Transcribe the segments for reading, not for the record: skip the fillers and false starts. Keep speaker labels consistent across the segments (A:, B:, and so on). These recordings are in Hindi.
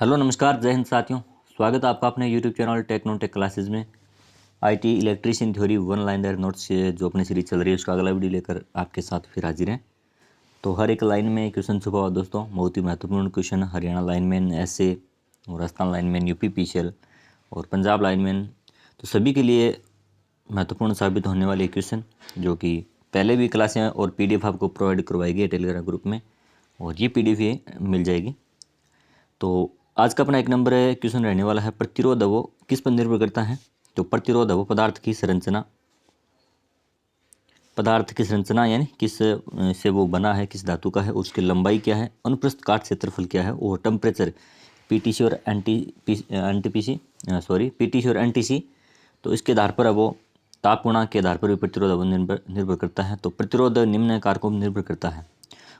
A: हेलो नमस्कार, जय हिंद साथियों। स्वागत है आपका अपने यूट्यूब चैनल टेक्नोटेक क्लासेस में। IT electrician theory one liner notes जो अपनी सीरीज चल रही है उसका अगला वीडियो लेकर आपके साथ फिर हाजिर हैं। तो हर एक लाइन में क्वेश्चन छुपा हुआ दोस्तों, बहुत ही महत्वपूर्ण क्वेश्चन। हरियाणा लाइनमैन ऐसे और राजस्थान लाइनमैन, यूपी पीसीएल और पंजाब लाइनमैन, तो सभी के लिए महत्वपूर्ण साबित होने वाले क्वेश्चन जो कि पहले भी क्लासें और पीडीएफ आपको प्रोवाइड करवाई गई है टेलीग्राम ग्रुप में, और ये पीडीएफ ये मिल जाएगी। तो आज का अपना एक नंबर है क्वेश्चन रहने वाला है, प्रतिरोध है वो किस पर निर्भर करता है। तो प्रतिरोध है वो पदार्थ की संरचना यानी किस से वो बना है, किस धातु का है, उसकी लंबाई क्या है, अनुप्रस्थ काट क्षेत्रफल क्या है, और टेम्परेचर पीटीसी और पीटीसी और एनटीसी। तो इसके आधार पर है वो ताप गुणांक के आधार पर भी प्रतिरोध है वो निर्भर करता है। तो प्रतिरोध निम्न कारकों पर निर्भर करता है,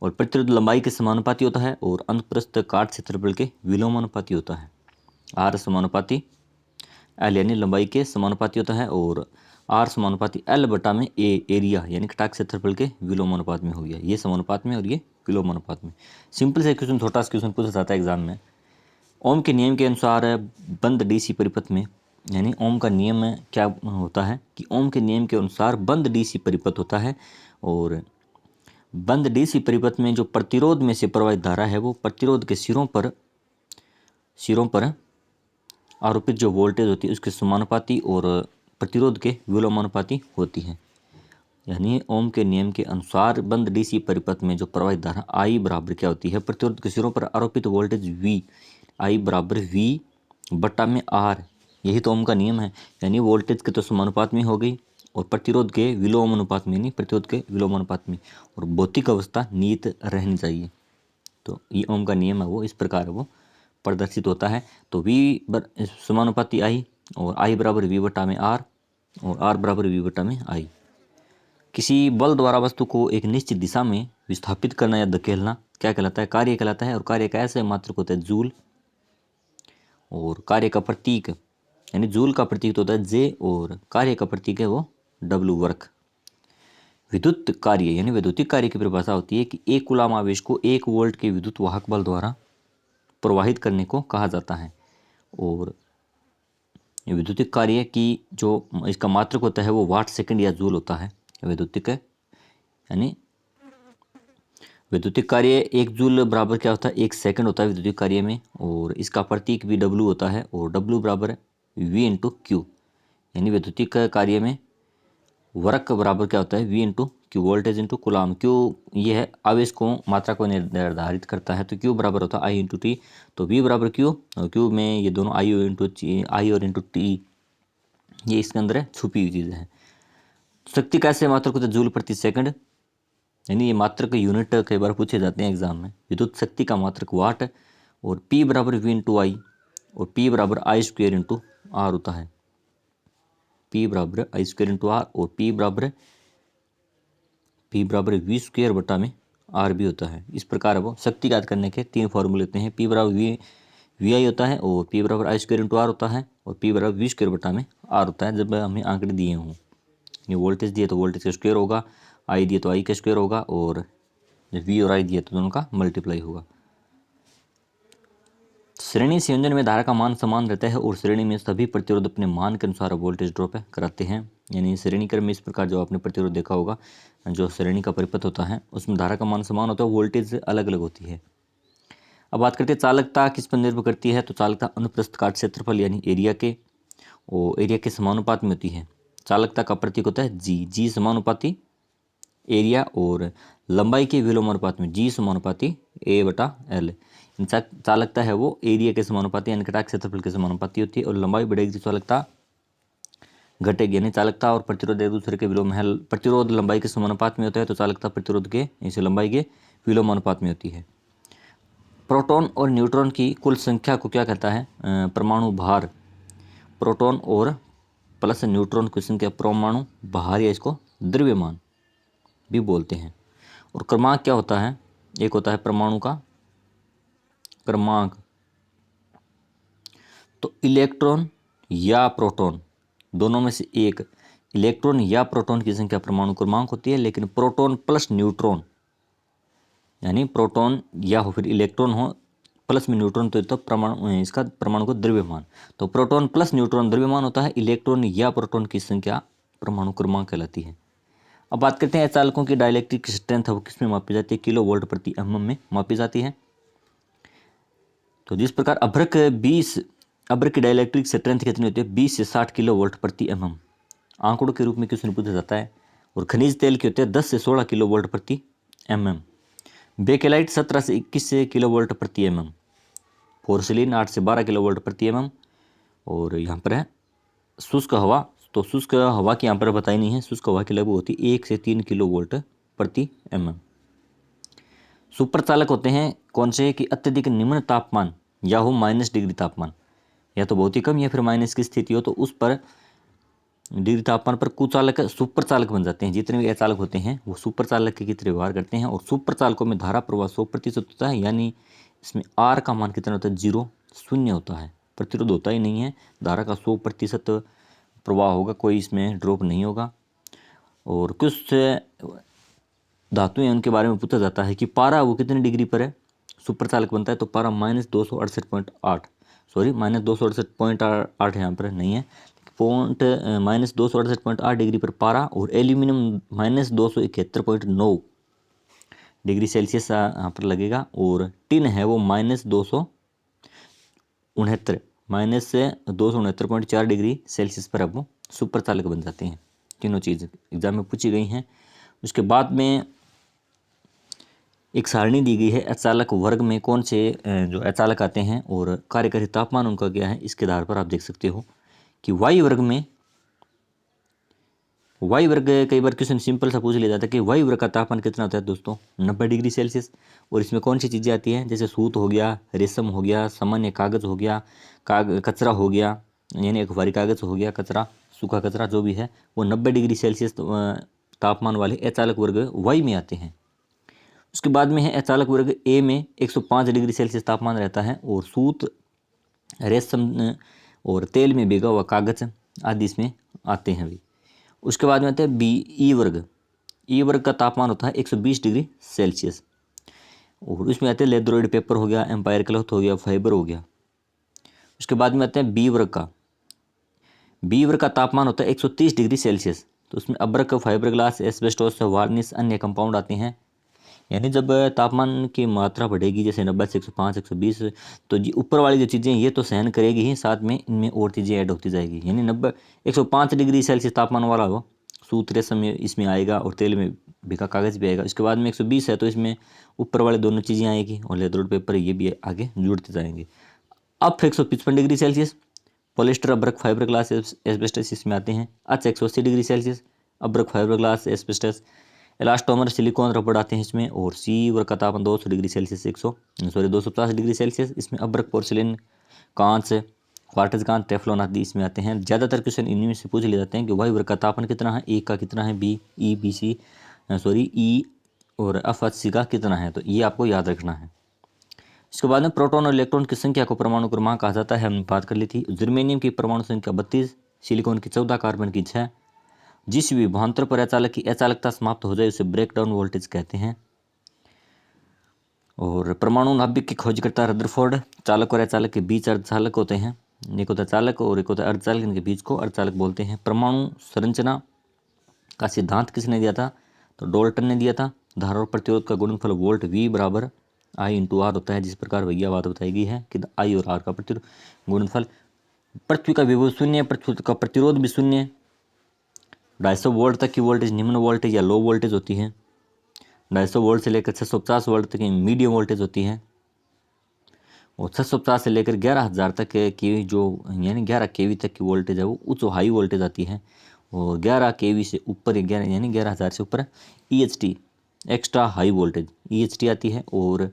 A: और प्रतिरोध लंबाई के समानुपाती होता है और अनुप्रस्थ काट क्षेत्रफल के विलोमानुपाती होता है। आर समानुपाती एल यानी लंबाई के समानुपाती होता है, और आर समानुपाती एल बटा में ए एरिया यानी कटाक क्षेत्रफल के विलोमानुपात में हो गया। ये समानुपात में और ये विलोमानुपात में। सिंपल से क्वेश्चन, छोटा सा क्वेश्चन पूछा जाता है एग्जाम में। ओम के नियम के अनुसार बंद डीसी परिपथ में, यानी ओम का नियम क्या होता है कि ओम के नियम के अनुसार बंद डीसी परिपथ होता है, और बंद डीसी परिपथ में जो प्रतिरोध में से प्रवाहित धारा है वो प्रतिरोध के सिरों पर आरोपित जो वोल्टेज होती है उसके समानुपाती और प्रतिरोध के विलोमानुपाती होती है। यानी ओम के नियम के अनुसार बंद डीसी परिपथ में जो प्रवाहित धारा आई बराबर क्या होती है, प्रतिरोध के सिरों पर आरोपित वोल्टेज वी, आई बराबर वी बटा में आर। यही तो ओम का नियम है। यानी वोल्टेज के तो समानुपात में हो गई और प्रतिरोध के विलोमानुपात में, नहीं प्रतिरोध के विलोमानुपात में, और भौतिक अवस्था नियत रहनी चाहिए। तो ये ओम का नियम है वो इस प्रकार वो प्रदर्शित होता है। तो वी समानुपाती आई, और आई बराबर वी बटा में आर, और आर बराबर वी बटा में आई। किसी बल द्वारा वस्तु को एक निश्चित दिशा में विस्थापित करना या धकेलना क्या कहलाता है, कार्य कहलाता है। और कार्य का ऐसे मात्रक होता है जूल, और कार्य का प्रतीक यानी जूल का प्रतीक तो होता है जे, और कार्य का प्रतीक है वो डब्ल्यू वर्क। विद्युत कार्य यानी वैद्युतिक कार्य की परिभाषा होती है कि एक कूलाम आवेश को 1 वोल्ट के विद्युत वाहक बल द्वारा प्रवाहित करने को कहा जाता है। और विद्युतिक कार्य की जो इसका मात्रक होता है वो वाट सेकंड या जूल होता है। वैद्युतिक यानी विद्युतिक कार्य 1 जूल बराबर क्या होता है, 1 सेकंड होता है विद्युतिक कार्य में, और इसका प्रतीक भी डब्ल्यू होता है, और डब्ल्यू बराबर वी इंटू क्यू। यानी वैद्युतिक कार्य में वर्क बराबर क्या होता है, V into Q, voltage into coulomb. Q ये है आवेश को मात्रा को निर्धारित करता है, तो क्यू बराबर होता है आई इंटू टी। तो वी बराबर क्यू, और क्यू में ये दोनों आई और इंटू टी, ये इसके अंदर है छुपी हुई चीज़ें हैं। शक्ति कैसे मात्रक होता है, जूल प्रति सेकंड। यानी ये मात्रक यूनिट कई बार पूछे जाते हैं एग्जाम में। विद्युत शक्ति का मात्रक वाट, और पी बराबर वी इंटू आई, और पी बराबर आई स्क्वेयर इंटू आर होता है। पी बराबर आई स्क्वेयर इंटू आर, और पी बराबर वी स्क्वेयर बटा में आर भी होता है। इस प्रकार वो शक्ति ज्ञात करने के 3 फॉर्मूले होते हैं। पी बराबर वी आई होता है, और पी बराबर आई स्क्वेयर इंटू आर होता है, और पी बराबर वी स्क्वेयर बटा में आर होता है जब हमें आंकड़े दिए हों। ये वोल्टेज दिए तो वोल्टेज का स्क्वायर होगा, आई दिए तो आई का स्क्वायर होगा, और वी और आई दिए तो दोनों का मल्टीप्लाई होगा। श्रेणी संयोजन में धारा का मान समान रहता है, और श्रेणी में सभी प्रतिरोध अपने मान के अनुसार वोल्टेज ड्रॉप कराते हैं। यानी श्रेणी क्रम में इस प्रकार जो आपने प्रतिरोध देखा होगा, जो श्रेणी का परिपथ होता है उसमें धारा का मान समान होता है, वोल्टेज अलग अलग होती है। अब बात करते हैं चालकता किस पर निर्भर करती है। तो चालकता अनुप्रस्थ काट क्षेत्रफल यानी एरिया के समानुपात में होती है। चालकता का प्रतीक होता है जी, जी समानुपाती एरिया, और लंबाई के विलोमानुपात में जी समानुपाती ए बटा एल। चालकता है वो एरिया के समानुपाती यानी कटाक क्षेत्रफल के समानुपाती होती है, और लंबाई बढ़ेगी तो चालकता घटेगी। यानी चालकता और प्रतिरोध एक दूसरे के विलोम है। प्रतिरोध लंबाई के समानुपात में होता है, तो चालकता प्रतिरोध के इसे लंबाई के विलोमानुपात में होती है। प्रोटॉन और न्यूट्रॉन की कुल संख्या को क्या कहता है, परमाणु भार। प्रोटॉन और प्लस न्यूट्रॉन की संख्या परमाणु भार, या इसको द्रव्यमान भी बोलते हैं। और क्रमांक क्या होता है, एक होता है परमाणु का क्रमांक। तो इलेक्ट्रॉन या प्रोटॉन दोनों में से एक, इलेक्ट्रॉन या प्रोटॉन की संख्या परमाणु क्रमांक होती है। लेकिन प्रोटॉन प्लस न्यूट्रॉन यानी प्रोटॉन या हो फिर इलेक्ट्रॉन हो, प्लस में न्यूट्रॉन तो परमाणु इसका परमाणु को द्रव्यमान। तो प्रोटॉन प्लस न्यूट्रॉन द्रव्यमान होता है, इलेक्ट्रॉन या प्रोटॉन की संख्या परमाणु क्रमांक कहलाती है। अब बात करते हैं चालकों की डाइलेक्ट्रिक स्ट्रेंथ है वो किस में मापी जाती है, किलो वोल्ट प्रति एमएम में मापी जाती है। तो जिस प्रकार अभ्रक की डाइलेक्ट्रिक स्ट्रेंथ कितनी होती है, 20 से 60 किलो वोल्ट प्रति एमएम आंकड़ों के रूप में क्वेश्चन पूछा जाता है। और खनिज तेल के होते हैं 10 से 16 किलो वोल्ट प्रति एमएम, बेकेलाइट 17 से 21 किलो वोल्ट प्रति एमएम, पोर्सिलिन 8 से 12 किलो वोल्ट प्रति एमएम। और यहाँ पर है शुष्क हवा, तो शुष्क हवा की यहाँ पर बताई नहीं है, शुष्क हवा की लगभग होती है 1 से 3 किलो वोल्ट प्रति एमएम। सुपर चालक होते हैं कौन से कि अत्यधिक निम्न तापमान या हो -डिग्री तापमान, या तो बहुत ही कम या फिर माइनस की स्थिति हो, तो उस पर डिग्री तापमान पर कुचालक सुपर चालक बन जाते हैं। जितने भी अचालक होते हैं वो सुपर चालक की तरह व्यवहार करते हैं। और सुपर चालकों में धारा प्रवाह 100% होता है, यानी इसमें आर का मान कितना होता है, 0 शून्य होता है, प्रतिरोध होता ही नहीं है, धारा का 100% प्रवाह होगा, कोई इसमें ड्रॉप नहीं होगा। और कुछ धातुएं हैं उनके बारे में पूछा जाता है कि पारा वो कितने डिग्री पर है सुपर चालक बनता है, तो पारा -268.8 सॉरी -268.8 यहाँ पर नहीं है, -268.8 डिग्री पर पारा। और एल्यूमिनियम -271.9 डिग्री सेल्सियस यहाँ पर लगेगा। और टिन है वो -269.4 डिग्री सेल्सियस पर अब वो सुपर चालक बन जाते हैं। तीनों चीज़ एग्जाम में पूछी गई हैं। उसके बाद में एक सारणी दी गई है, अचालक वर्ग में कौन से जो अचालक आते हैं और कार्यकारी तापमान उनका क्या है, इसके आधार पर आप देख सकते हो कि वायु वर्ग कई बार क्वेश्चन सिंपल सा पूछ लिया जाता है कि वायु वर्ग का तापमान कितना होता है दोस्तों, 90 डिग्री सेल्सियस। और इसमें कौन सी चीज़ें आती हैं, जैसे सूत हो गया, रेशम हो गया, सामान्य कागज हो गया, कचरा हो गया, यानी अखबारी कागज हो गया, कचरा, सूखा कचरा जो भी है वो 90 डिग्री सेल्सियस तापमान वाले अचालक वर्ग वायु में आते हैं। उसके बाद में है अचालक वर्ग ए में 105 डिग्री सेल्सियस तापमान रहता है, और सूत, रेशम और तेल में भिगा हुआ कागज आदि इसमें आते हैं भी। उसके बाद में आते हैं बी ई वर्ग का तापमान होता है 120 डिग्री सेल्सियस। और उसमें आते हैं लेदरोइड पेपर हो गया, एम्पायर क्लॉथ हो गया, फाइबर हो गया। उसके बाद में आते हैं बी वर्ग का तापमान होता है 130 डिग्री सेल्सियस। तो उसमें अब्रक, फाइबर ग्लास, एस्बेस्टोस, वार्निश, अन्य कंपाउंड आते हैं। यानी जब तापमान की मात्रा बढ़ेगी जैसे 90 से 105, 120, तो जी ऊपर वाली जो चीज़ें ये तो सहन करेगी ही, साथ में इनमें और चीज़ें ऐड होती जाएगी। यानी 105 डिग्री सेल्सियस तापमान वाला हो सूत, रेशम इसमें आएगा, और तेल में भिगा कागज़ भी आएगा। इसके बाद में 120 है तो इसमें ऊपर वाले दोनों चीज़ें आएगी, और लेदरोड पेपर ये भी आगे जुड़ते जाएंगे। अब 155 डिग्री सेल्सियस पॉलिस्टर, अब्रक, फाइबर ग्लास, एस्बेस्टस इसमें आते हैं। अच्छा 180 डिग्री सेल्सियस अब्रक, fibre glass, asbestos, elastomer, silicone, रबड़ आते हैं इसमें। और सी वर्ग का तापमान 200 डिग्री सेल्सियस 250 डिग्री सेल्सियस। इसमें अब्रक, पोर्सिलिन, कांच, क्वार्टज कांच, टेफ्लॉन आदि इसमें आते हैं। ज़्यादातर क्वेश्चन इनमें से पूछ लिए जाते हैं कि वायु वर्ग का तापमान कितना है, ए का कितना है, ई और एफ एच सी का कितना है, तो ये आपको याद रखना है। इसके बाद में प्रोटॉन और इलेक्ट्रॉन की संख्या को परमाणु क्रमांक कहा जाता है, हमने बात कर ली थी। जर्मेनियम की परमाणु संख्या 32, सिलिकॉन की 14, कार्बन की 6। जिस विभवांतर पर अचालक की अचालकता समाप्त हो जाए उसे ब्रेकडाउन वोल्टेज कहते हैं। और परमाणु नाभिक की खोज करता है रदरफोर्ड। चालक और अचालक के बीच अर्धचालक होते हैं, एक होता है चालक और एक होता है अर्धचालक, इनके बीच को अर्धचालक बोलते हैं। परमाणु संरचना का सिद्धांत किसने दिया था, तो डाल्टन ने दिया था। धारा और प्रतिरोध का गुणनफल वोल्ट V बराबर I/R होता है। जिस प्रकार भैया बात बताई गई है कि I और R का प्रतिरोध गुणनफल। पृथ्वी का विभव शून्य, पृथ्वी का प्रतिरोध भी शून्य। 250 वोल्ट तक की वोल्टेज निम्न वोल्टेज या लो वोल्टेज होती है। 250 वोल्ट से लेकर 650 वोल्ट तक की मीडियम वोल्टेज होती है। और 650 से लेकर 11,000 तक की जो यानी 11 kV तक की वोल्टेज है वो उच्च हाई वोल्टेज आती है। और 11 kV से ऊपर 11 यानी 11,000 से ऊपर EHT extra high voltage EHT आती है। और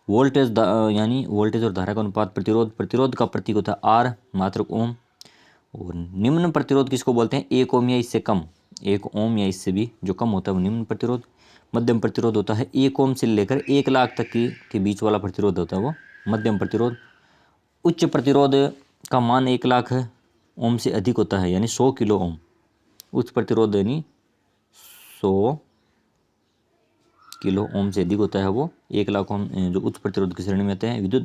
A: वोल्टेज यानी वोल्टेज और धारा का अनुपात प्रतिरोध का प्रतीक होता है R मात्रक ओम। और निम्न प्रतिरोध किसको बोलते हैं, 1 ओम या इससे कम, 1 ओम या इससे भी जो कम होता है वो निम्न प्रतिरोध। मध्यम प्रतिरोध होता है 1 ओम से लेकर 1 लाख तक के बीच वाला प्रतिरोध होता है वो मध्यम प्रतिरोध। उच्च प्रतिरोध का मान 1 लाख ओम से अधिक होता है, यानी 100 किलो ओम। उच्च प्रतिरोध यानी 100 किलो ओम से अधिक होता है वो 1 लाख ओम जो उच्च प्रतिरोध की श्रेणी में आते हैं। विद्युत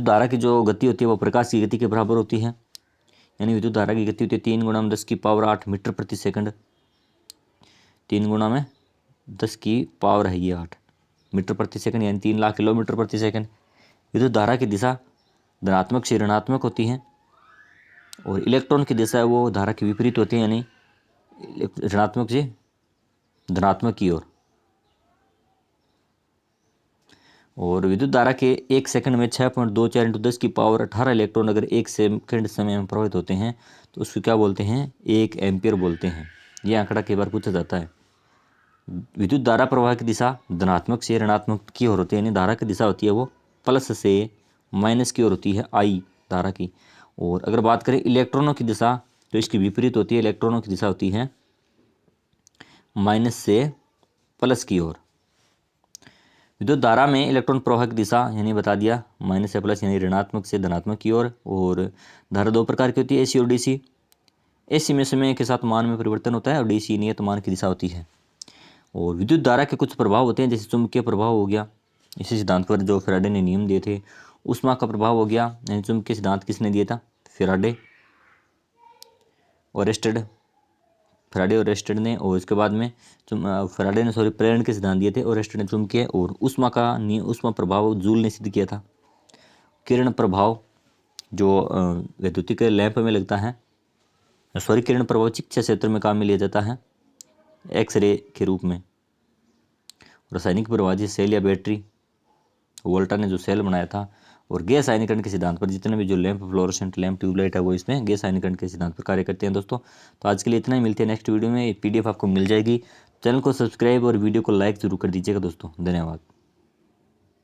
A: धारा की जो गति होती है वो प्रकाश की गति के बराबर होती है। यानी विद्युत धारा की गति होती है 3 × 10⁸ मीटर प्रति सेकंड। 3 × 10⁸ है ये 8 मीटर प्रति सेकंड, यानी 3 लाख किलोमीटर प्रति सेकंड। विद्युत धारा की दिशा धनात्मक से ऋणात्मक होती है और इलेक्ट्रॉन की दिशा है वो धारा के विपरीत होती है, यानी ऋणात्मक से धनात्मक की ओर। और विद्युत धारा के 1 सेकंड में 6.24 × 10⁸ इलेक्ट्रॉन अगर 1 सेकंड समय में प्रवाहित होते हैं तो उसको क्या बोलते हैं, 1 एम्पियर बोलते हैं। यह आंकड़ा कई बार पूछा जाता है। विद्युत धारा प्रवाह की दिशा धनात्मक से ऋणात्मक की ओर होती है, यानी धारा की दिशा होती है वो प्लस से माइनस की ओर होती है आई धारा की। और अगर बात करें इलेक्ट्रॉनों की दिशा तो इसकी विपरीत होती है, इलेक्ट्रॉनों की दिशा होती है माइनस से प्लस की ओर। विद्युत धारा में इलेक्ट्रॉन प्रवाह की दिशा यानी बता दिया माइनस से प्लस, यानी ऋणात्मक से धनात्मक की ओर। और धारा 2 प्रकार की होती है, एसी और डीसी। एसी में समय के साथ मान में परिवर्तन होता है और डीसी नियत मान की दिशा होती है। और विद्युत धारा के कुछ प्रभाव होते हैं, जैसे चुंबकीय प्रभाव हो गया, इसी सिद्धांत पर जो फैराडे ने नियम दिए थे। ऊष्मा का प्रभाव हो गया, यानी चुंबकीय सिद्धांत किसने दिया था, फैराडे और ओरेस्टेड ने। और इसके बाद में फैराडे ने प्रेरण के सिद्धांत दिए थे, ओरेस्टेड ने चुंबकीय। और ऊष्मा प्रभाव जूल ने सिद्ध किया था। किरण प्रभाव जो वैद्युतिक लैंप में लगता है, किरण प्रभाव चिकित्सा क्षेत्र में काम में लिया जाता है एक्सरे के रूप में। रासायनिक प्रभाव जैसे सेल या बैटरी, वोल्टा ने जो सेल बनाया था। और गैस आयनीकरण के सिद्धांत पर जितने भी जो लैंप, फ्लोरोसेंट लैंप, ट्यूबलाइट है वो इसमें गैस आयनीकरण के सिद्धांत पर कार्य करते हैं दोस्तों। तो आज के लिए इतना ही, मिलते हैं नेक्स्ट वीडियो में। PDF आपको मिल जाएगी। चैनल को सब्सक्राइब और वीडियो को लाइक जरूर कर दीजिएगा दोस्तों। धन्यवाद।